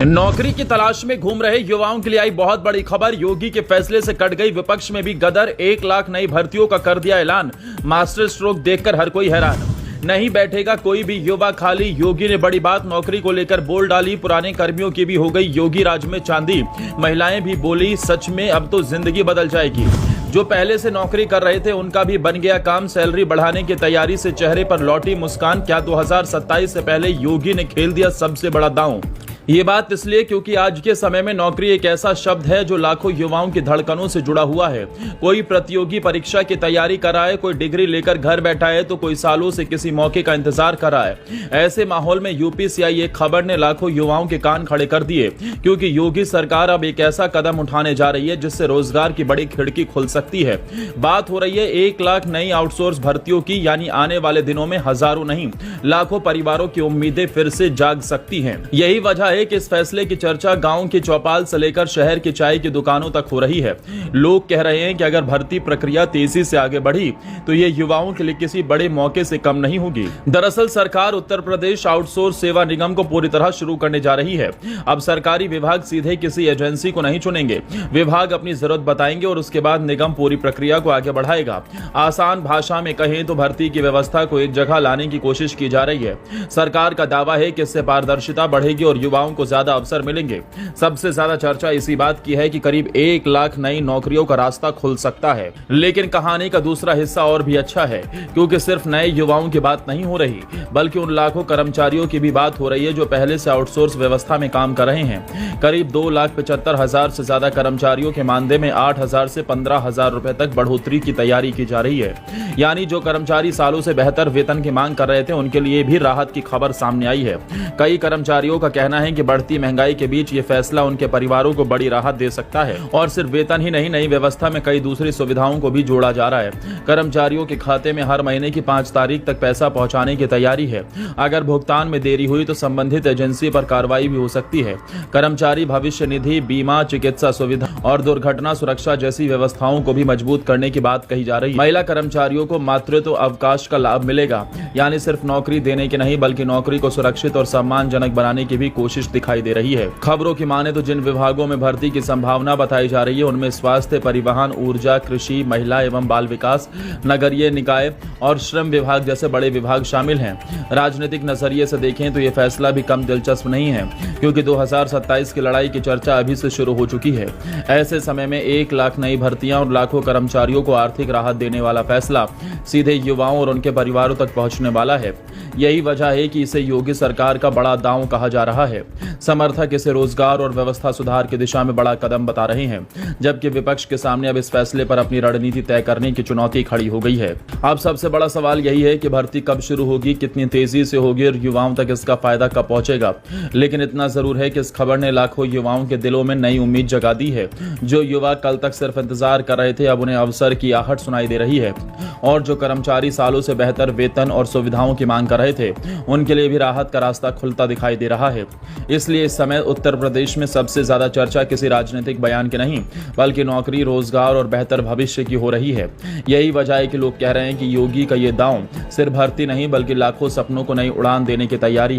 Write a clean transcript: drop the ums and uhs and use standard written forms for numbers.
नौकरी की तलाश में घूम रहे युवाओं के लिए आई बहुत बड़ी खबर। योगी के फैसले से कट गई विपक्ष में भी गदर। 1 लाख नई भर्तियों का कर दिया ऐलान। मास्टर स्ट्रोक देखकर हर कोई हैरान। नहीं बैठेगा कोई भी युवा खाली। योगी ने बड़ी बात नौकरी को लेकर बोल डाली। पुराने कर्मियों की भी हो गई योगी राज में चांदी। महिलाएं भी बोली सच में अब तो जिंदगी बदल जाएगी। जो पहले से नौकरी कर रहे थे उनका भी बन गया काम। सैलरी बढ़ाने की तैयारी से चेहरे पर लौटी मुस्कान। क्या 2027 से पहले योगी ने खेल दिया सबसे बड़ा दांव? ये बात इसलिए क्योंकि आज के समय में नौकरी एक ऐसा शब्द है जो लाखों युवाओं की धड़कनों से जुड़ा हुआ है। कोई प्रतियोगी परीक्षा की तैयारी कर रहा है, कोई डिग्री लेकर घर बैठा है, तो कोई सालों से किसी मौके का इंतजार कर रहा है। ऐसे माहौल में यूपी से आई एक खबर ने लाखों युवाओं के कान खड़े कर दिए, क्योंकि योगी सरकार अब एक ऐसा कदम उठाने जा रही है जिससे रोजगार की बड़ी खिड़की खुल सकती है। बात हो रही है 1 लाख नई आउटसोर्स भर्तियों की, यानी आने वाले दिनों में हजारों नहीं लाखों परिवारों की उम्मीदें फिर से जाग सकती हैं। यही वजह है कि इस फैसले की चर्चा गांव की चौपाल से लेकर शहर की चाय की दुकानों तक हो रही है। लोग कह रहे हैं कि अगर भर्ती प्रक्रिया तेजी से आगे बढ़ी तो ये युवाओं के लिए किसी बड़े मौके से कम नहीं होगी। दरअसल सरकार उत्तर प्रदेश आउटसोर्स सेवा निगम को पूरी तरह शुरू करने जा रही है। अब सरकारी विभाग सीधे किसी एजेंसी को नहीं चुनेंगे। विभाग अपनी जरूरत बताएंगे और उसके बाद निगम पूरी प्रक्रिया को आगे बढ़ाएगा। आसान भाषा में कहें तो भर्ती की व्यवस्था को एक जगह लाने की कोशिश की जा रही है। सरकार का दावा है कि इससे पारदर्शिता बढ़ेगी और युवाओं को ज्यादा अवसर मिलेंगे। सबसे ज्यादा चर्चा इसी बात की है कि करीब 1 लाख नई नौकरियों का रास्ता खुल सकता है। लेकिन कहानी का दूसरा हिस्सा और भी अच्छा है, क्योंकि सिर्फ नए युवाओं की बात नहीं हो रही, बल्कि उन लाखों कर्मचारियों की भी बात हो रही है जो पहले से आउटसोर्स व्यवस्था में काम कर रहे हैं। करीब 2,75,000 से ज्यादा कर्मचारियों के मानदेय में 8,000 से 15,000 रुपए तक बढ़ोतरी की तैयारी की जा रही है। यानी जो कर्मचारी सालों से बेहतर वेतन की मांग कर रहे थे उनके लिए भी राहत की खबर सामने आई है। कई कर्मचारियों का कहना है कि बढ़ती महंगाई के बीच ये फैसला उनके परिवारों को बड़ी राहत दे सकता है। और सिर्फ वेतन ही नहीं, नई व्यवस्था में कई दूसरी सुविधाओं को भी जोड़ा जा रहा है। कर्मचारियों के खाते में हर महीने की 5 तारीख तक पैसा पहुंचाने की तैयारी है। अगर भुगतान में देरी हुई तो संबंधित एजेंसी पर कार्रवाई भी हो सकती है। कर्मचारी भविष्य निधि, बीमा, चिकित्सा सुविधा और दुर्घटना सुरक्षा जैसी व्यवस्थाओं को भी मजबूत करने की बात कही जा रही है। महिला कर्मचारियों को मातृत्व अवकाश का लाभ मिलेगा, यानी सिर्फ नौकरी देने की नहीं बल्कि नौकरी को सुरक्षित और सम्मानजनक बनाने की भी कोशिश दिखाई दे रही है। खबरों की माने तो जिन विभागों में भर्ती की संभावना बताई जा रही है उनमें स्वास्थ्य, परिवहन, ऊर्जा, कृषि, महिला एवं बाल विकास, नगरीय निकाय और श्रम विभाग जैसे बड़े विभाग शामिल हैं। राजनीतिक नजरिए से देखें तो यह फैसला भी कम दिलचस्प नहीं है, क्योंकि 2027 की लड़ाई की चर्चा अभी से शुरू हो चुकी है। ऐसे समय में 1 लाख नई भर्तियां और लाखों कर्मचारियों को आर्थिक राहत देने वाला फैसला सीधे युवाओं और उनके परिवारों तक पहुंचने वाला है। यही वजह है कि इसे योगी सरकार का बड़ा दांव कहा जा रहा है। समर्थक इसे रोजगार और व्यवस्था सुधार की दिशा में बड़ा कदम बता रहे हैं, जबकि विपक्ष के सामने अब इस फैसले पर अपनी रणनीति तय करने की चुनौती खड़ी हो गई है। अब सबसे बड़ा सवाल यही है कि भर्ती कब शुरू होगी, कितनी तेजी से होगी और युवाओं तक इसका फायदा कब पहुंचेगा। लेकिन इतना जरूर है कि इस खबर ने लाखों युवाओं के दिलों में नई उम्मीद जगा दी है। जो युवा कल तक सिर्फ इंतजार कर रहे थे अब उन्हें अवसर की आहट सुनाई दे रही है, और जो कर्मचारी सालों से बेहतर वेतन और सुविधाओं की मांग कर रहे थे उनके लिए भी राहत का रास्ता खुलता दिखाई दे रहा है। इसलिए इस समय उत्तर प्रदेश में सबसे ज्यादा चर्चा किसी राजनीतिक बयान की नहीं बल्कि नौकरी, रोजगार और बेहतर भविष्य की हो रही है। यही वजह है कि लोग कह रहे हैं कि योगी का ये दांव सिर्फ भर्ती नहीं बल्कि लाखों सपनों को नई उड़ान देने की तैयारी